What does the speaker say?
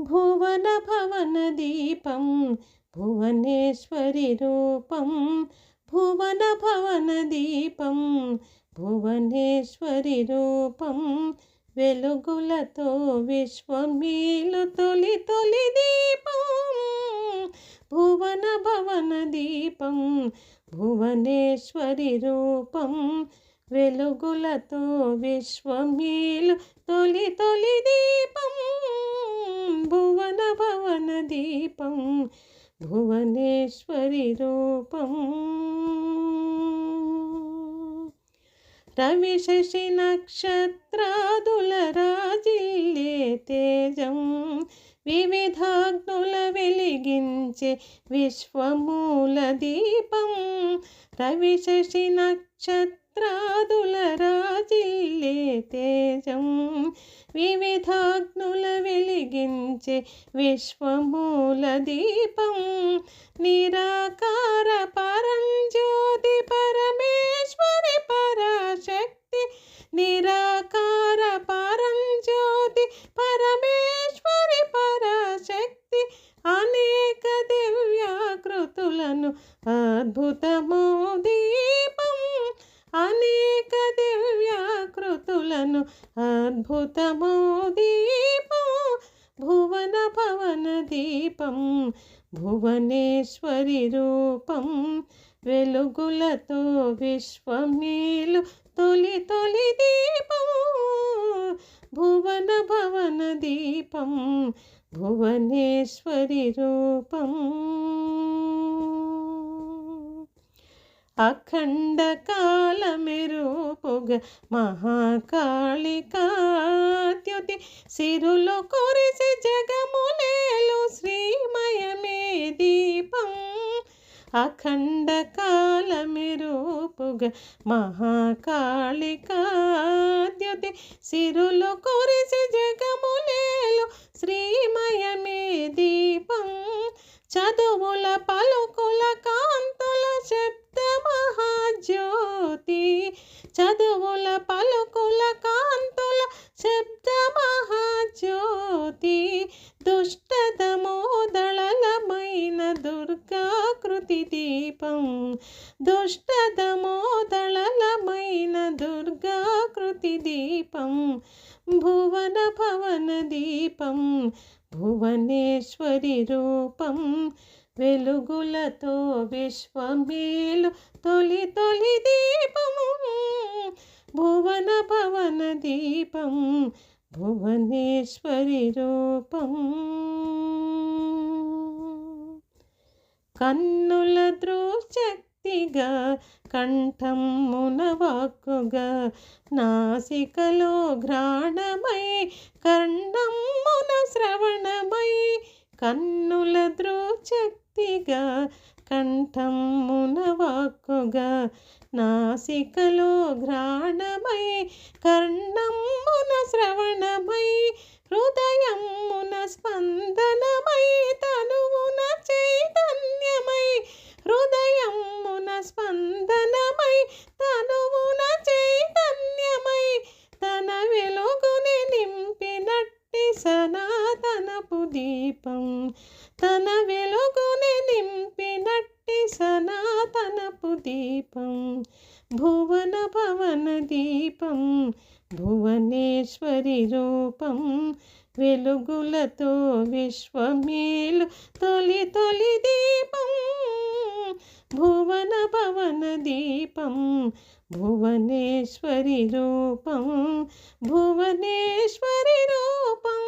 భువన భవన దీపం భువనేశ్వరి రూపం, భువన భవన దీపం భువనేశ్వరి రూపం, వెలుగులతో విశ్వమేలు తొలి తొలి దీపం, భువన భవన దీపం భువనేశ్వరి రూపం, వెలుగులతో విశ్వమేలు తొలి తొలి దీపం, భువన భవన దీపం భువనేశ్వరి రూపం. రవి శశి నక్షత్రాదుల రాజిల్లే తేజం, వివిధాగ్నుల వెలిగించే విశ్వమూల దీపం, రవి శశి నక్షత్రాదుల రాజిల్లే తేజం, వివిధాగ్నుల వెలిగించే విశ్వమూల దీపం, నిరాకార పరంజ్యోతి పరమేశ్వరి పరాశక్తి, నిరాకార పరంజ్యోతి పరమేశ్వరి పరాశక్తి, అనేక దివ్యాకృతులను అద్భుతమో దీపం, అనేక దివ్యాకృతులను అద్భుతమో దీపం, భువన భవన దీపం భువనేశ్వరి రూపం, వెలుగులతో విశ్వమేలు తొలి తొలి దీపం, భువన భవన దీపం భువనేశ్వరి రూపం. అఖండ కాలమెరుపుగ మహాకాళికాద్యుతి, సిరులు కొరిసి జగములేలు శ్రీమయమే దీపం, అఖండ కాలమెరుపుగ మహాకాళికాద్యుతి, సిరులు కొరిసి జగములేలు శ్రీమయమే దీపం, చదువుల పలుకుల కాంతుల శబ్ద మహాజ్యోతి, చదువుల పలుకుల కాంతుల శబ్ద మహాజ్యోతి, దుష్టదమోదళలమైన దుర్గాకృతి దీపం, దుష్టదమోదళలమైన దుర్గాకృతి దీపం, భువన భవన దీపం భువనేశ్వరి రూపం, వెలుగులతో విశ్వమేలు తొలి తొలి దీపం, భువన భవన దీపం భువనేశ్వరి రూపం. కన్నుల దృశక్తిగా కంఠమున వాక్కుగా, నాసికలో ఘ్రాణమై కర్ణమున శ్రవణమై, కన్నుల దృశక్తిగా కంఠమున వాక్కుగా, నాసికలో ఘ్రాణమై కర్ణమున శ్రవణమై, హృదయమున స్పందనమై తనువున చైతన్యమై, హృదయమున స్పందనమై తనువున చైతన్యమై, తన వెలుగుని నింపినట్టి సనాతనపు దీపం, తన వెలుగుని నింపినట్టి సనాతనపు దీపం, భువన భవన దీపం భువనేశ్వరి రూపం, వెలుగులతో విశ్వమేలు తొలి తొలి దీపం, భువన భవన దీపం భువనేశ్వరి రూపం, భువనేశ్వరి రూపం.